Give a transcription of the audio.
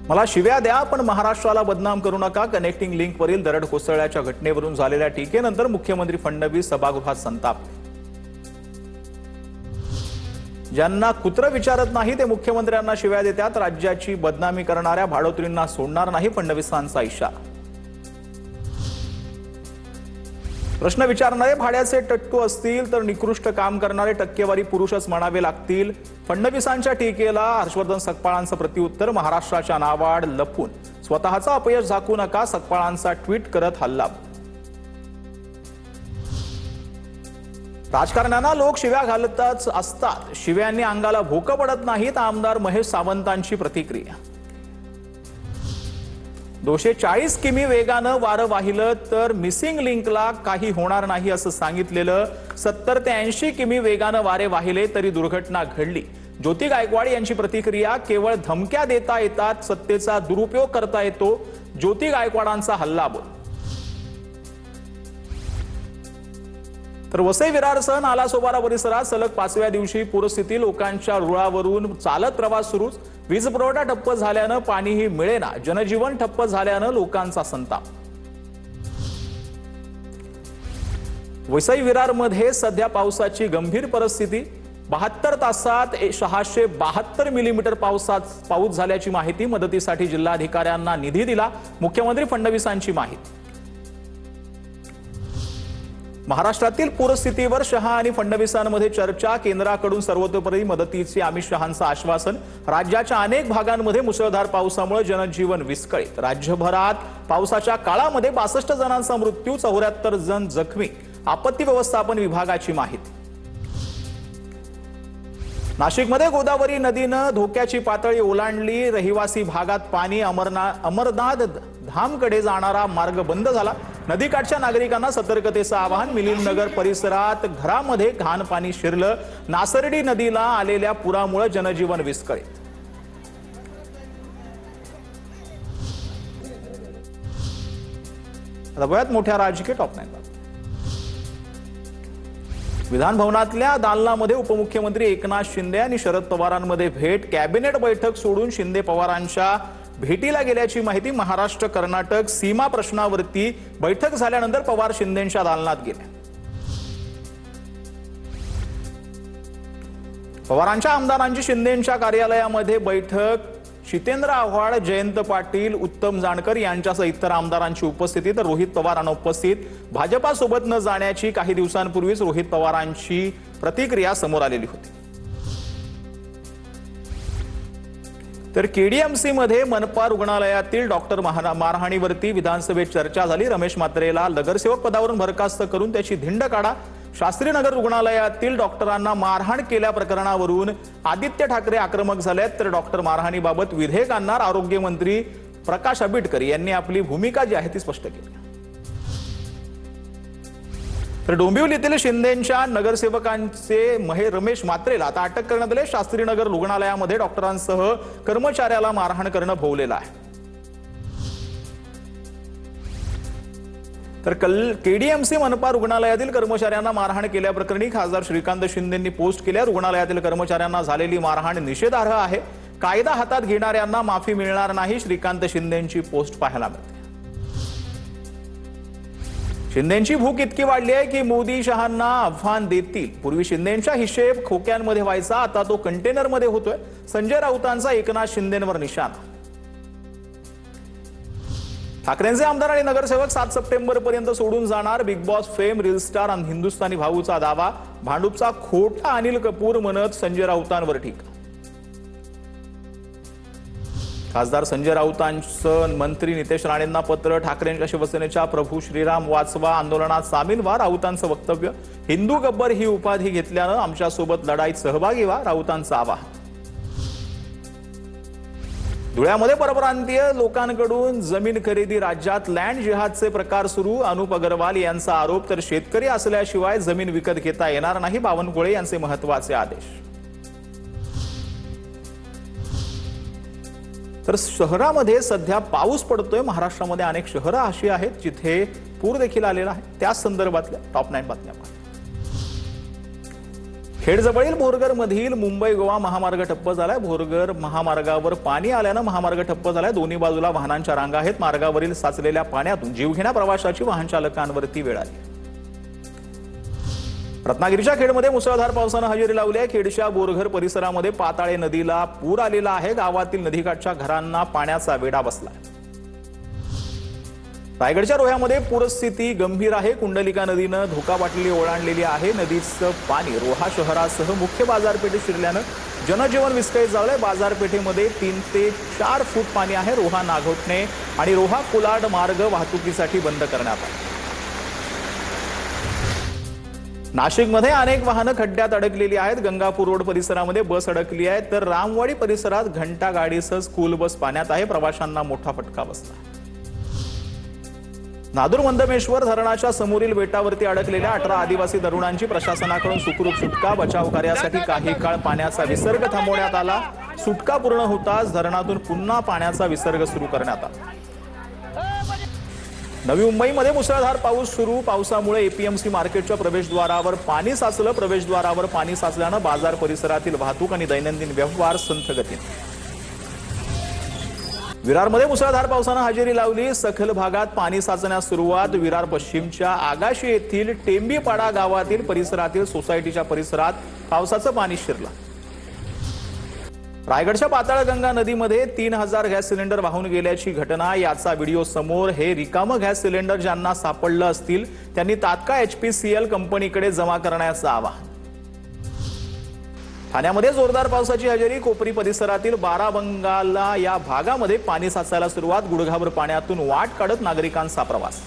मला शिव्या द्या पण महाराष्ट्राला बदनाम करू नका। कनेक्टिंग लिंकवरील दरड कोसळल्याच्या घटनेवरून झालेल्या टीकेनंतर मुख्यमंत्री फडणवीस सभागृहात संतापले। ज्यांना कुत्र विचारत नाही ते मुख्यमंत्र्यांना शिव्या देतात। राज्याची बदनामी करणाऱ्या भाडोत्रींना सोडणार नाही, फडणवीसांचा इशारा। प्रश्न विचारणारे भाड्याचे टट्टू असतील तर निकृष्ट काम करणारे टक्केवारी पुरुषच म्हणावे लागतील। फडणवीसांच्या टीकेला हर्षवर्धन सकपाळांचं प्रत्युत्तर। महाराष्ट्राच्या नावाड लपून स्वतःचा अपयश झाकू नका, सकपाळांचा ट्विट करत हल्ला। राजकारण्यांना लोक शिव्या घालतच असतात, शिव्यांनी अंगाला भोकं पडत नाहीत। आमदार महेश सावंतांची प्रतिक्रिया। 240 किमी वेगानं वारं वाहिलं तर मिसिंग लिंकला काही होणार नाही असं सांगितलेलं। 70 ते 80 किमी वेगानं वारे वाहिले तरी दुर्घटना घडली। ज्योती गायकवाड यांची प्रतिक्रिया। केवळ धमक्या देता येतात, सत्तेचा दुरुपयोग करता येतो, ज्योती गायकवाडांचा हल्लाबोल। तर वसई विरारसह नालासोपारा परिसरात सलग 5व्या दिवशी पूरस्थिती। लोकांच्या रुळावरून चालत प्रवास सुरूच। वीज पुरवठा ठप्प झाल्यानं पाणीही मिळेना। जनजीवन ठप्प झाल्यानं लोकांचा संताप। वसई विरारमध्ये सध्या पावसाची गंभीर परिस्थिती। 72 तासात 672 मिलीमीटर पाऊस झाल्याची माहिती। मदतीसाठी जिल्हाधिकाऱ्यांना निधी दिला, मुख्यमंत्री फडणवीसांची माहिती। महाराष्ट्रातील पूरस्थितीवर शहा आणि फडणवीसांमध्ये चर्चा। केंद्राकडून सर्वतोपरी मदतीचे अमित शहांचं आश्वासन। राज्याच्या अनेक भागांमध्ये मुसळधार पावसामुळे जनजीवन विस्कळीत। राज्यभरात पावसाच्या काळामध्ये 62 जणांचा मृत्यू, 74 जण जखमी। आपत्ती व्यवस्थापन विभागाची माहिती। नाशिकमध्ये गोदावरी नदीनं धोक्याची पातळी ओलांडली। रहिवासी भागात पाणी। अमरनाथ धामकडे जाणारा मार्ग बंद झाला। नदीकाठच्या नागरिकांना सतर्कतेचं आवाहन। मिलिंदनगर परिसरात घरामध्ये घाण पाणी शिरलं। नासर्डी नदीला आलेल्या पुरामुळे जनजीवन विस्कळीत। आता बघूयात मोठ्या राजकीय टॉप 9 बातम्या। विधान भवनातल्या दालनामध्ये उपमुख्यमंत्री एकनाथ शिंदे आणि शरद पवारांमध्ये भेट। कॅबिनेट बैठक सोडून शिंदे पवारांच्या भेटीला गेल्याची माहिती। महाराष्ट्र कर्नाटक सीमा प्रश्नावरती बैठक झाल्यानंतर पवार शिंदेंच्या दालनात गेले। पवारांच्या आमदारांची शिंदेंच्या कार्यालयामध्ये बैठक। जितेंद्र आव्हाड, जयंत पाटील, उत्तम जानकर यांच्यासह इतर आमदारांची उपस्थिती। तर रोहित पवार अनुपस्थित। भाजपासोबत न जाण्याची काही दिवसांपूर्वीच रोहित पवारांची प्रतिक्रिया समोर आलेली होती। तर केडीएमसी मध्ये मनपा रुग्णालयातील डॉक्टर मारहाणीवरती विधानसभेत चर्चा झाली। रमेश म्हात्रेला नगरसेवक पदावरून बरखास्त करून त्याची धिंड काढा। शास्त्रीनगर रुग्णालयातील डॉक्टरांना मारहाण केल्या प्रकरणावरून आदित्य ठाकरे आक्रमक झालेत। तर डॉक्टर मारहाणीबाबत विधेयक आणणार आरोग्यमंत्री प्रकाश आंबेडकर यांनी आपली भूमिका जी आहे ती स्पष्ट केली। तर डोंबिवलीतील शिंदेंच्या नगरसेवकांचे रमेश म्हात्रेला आता अटक करण्यात आले। शास्त्रीनगर रुग्णालयामध्ये डॉक्टरांसह कर्मचाऱ्याला मारहाण करणं भोवलेलं आहे। तर केडीएमसी मनपा रुग्णालयातील कर्मचाऱ्यांना मारहाण केल्याप्रकरणी खासदार श्रीकांत शिंदेंनी पोस्ट केल्या। रुग्णालयातील कर्मचाऱ्यांना झालेली मारहाण निषेधार्ह आहे। कायदा हातात घेणाऱ्यांना माफी मिळणार नाही, श्रीकांत शिंदेंची पोस्ट पाहायला मिळते। शिंदेंची भूक इतकी वाढली आहे की मोदी शहांना आव्हान देतील। पूर्वी शिंदेंचा हिशेब खोक्यांमध्ये व्हायचा, आता तो कंटेनरमध्ये होतोय। संजय राऊतांचा एकनाथ शिंदेंवर निशाणा। ठाकरेंचे आमदार आणि नगरसेवक 7 सप्टेंबर पर्यंत सोडून जाणार। Big boss fame, reel star आणि हिंदुस्थानी भाऊचा दावा। भांडूपचा खोटा अनिल कपूर म्हणत संजय राऊतांवर टीका। खासदार संजय राऊतांचं मंत्री नितेश राणेंना पत्र। ठाकरेंच्या शिवसेनेच्या प्रभू श्रीराम वाचवा आंदोलनात सामील व्हा, राऊतांचं वक्तव्य। हिंदू गब्बर ही उपाधी घेतल्यानं आमच्यासोबत लढाईत सहभागी व्हा, राऊतांचं आवाहन। धुळ्यामध्ये परप्रांतीय लोकांकडून जमीन खरेदी। राज्यात लँड जिहादचे प्रकार सुरू। अनुप अग्रवाल यांचा आरोप। तर शेतकरी असल्याशिवाय जमीन विकत घेता येणार नाही, बावनकुळे यांचे महत्त्वाचे आदेश। तर शहरामध्ये सध्या पाऊस पडतोय। महाराष्ट्रामध्ये अनेक शहरं अशी आहेत जिथे पूर देखील आलेला आहे। त्या संदर्भातल्या टॉप 9 बातम्या। खेडजवळील भोरगर मधील मुंबई गोवा महामार्ग ठप्प झालाय। भोरगर महामार्गावर पाणी आल्यानं महामार्ग ठप्प झालाय। दोन्ही बाजूला वाहनांच्या रांगा आहेत। मार्गावरील साचलेल्या पाण्यातून जीवघेण्या प्रवाशाची वाहन चालकांवरती वेळ आली। रत्नागिरीच्या खेडमध्ये मुसळधार पावसानं हजेरी लावली आहे। खेडच्या बोरघर परिसरामध्ये पाताळे नदीला पूर आलेला आहे। गावातील नदीकाठच्या घरांना पाण्याचा वेढा बसलाय। रायगडच्या रोह्यामध्ये पूरस्थिती गंभीर आहे। कुंडलिका नदीनं धोका पातळी ओलांडलेली आहे। नदीचं पाणी रोहा शहरासह मुख्य बाजारपेठेत शिरल्यानं जनजीवन विस्कळीत झालंय। बाजारपेठेमध्ये 3 ते 4 फूट पाणी आहे। रोहा नागोठणे आणि रोहा कुलाड मार्ग वाहतुकीसाठी बंद करण्यात आला। नाशिकमध्ये अनेक वाहनं खड्ड्यात अडकलेली आहेत। गंगापूर रोड परिसरामध्ये बस अडकली आहे, तर रामवाडी परिसरात घंटा गाडीसह स्कूल बस पाण्यात आहे। प्रवाशांना मोठा फटका बसला। नादूर मंदमेश्वर धरणाच्या समोरील बेटावरती अडकलेल्या 18 आदिवासी तरुणांची प्रशासनाकडून सुखरूप सुटका। बचाव कार्यासाठी काही काळ पाण्याचा विसर्ग थांबवण्यात आला। सुटका पूर्ण होताच धरणातून पुन्हा पाण्याचा विसर्ग सुरू करण्यात आला। नवी मुंबईमध्ये मुसळधार पाऊस सुरू। पावसामुळे एपीएमसी मार्केटच्या प्रवेशद्वारावर पाणी साचलं। प्रवेशद्वारावर पाणी साचल्यानं बाजार परिसरातील वाहतूक आणि दैनंदिन व्यवहार संथ गतीने। विरारमध्ये मुसळधार पावसानं हजेरी लावली। सखल भागात पाणी साचण्यास सुरुवात। विरार पश्चिमच्या आगाशी येथील टेंबीपाडा गावातील परिसरातील सोसायटीच्या परिसरात पावसाचं पाणी शिरलं। रायगडच्या पाताळगंगा नदीमध्ये 3000 गॅस सिलेंडर वाहून गेल्याची घटना। याचा व्हिडिओ समोर। हे रिकामं गॅस सिलेंडर ज्यांना सापडलं असतील त्यांनी तात्काळ HPCL कंपनीकडे जमा करण्याचं आवाहन। ठाण्यामध्ये जोरदार पावसाची हजेरी। कोपरी परिसरातील बाराबंगाला या भागामध्ये पाणी साचायला सुरुवात। गुडघाभर पाण्यातून वाट काढत नागरिकांचा प्रवास।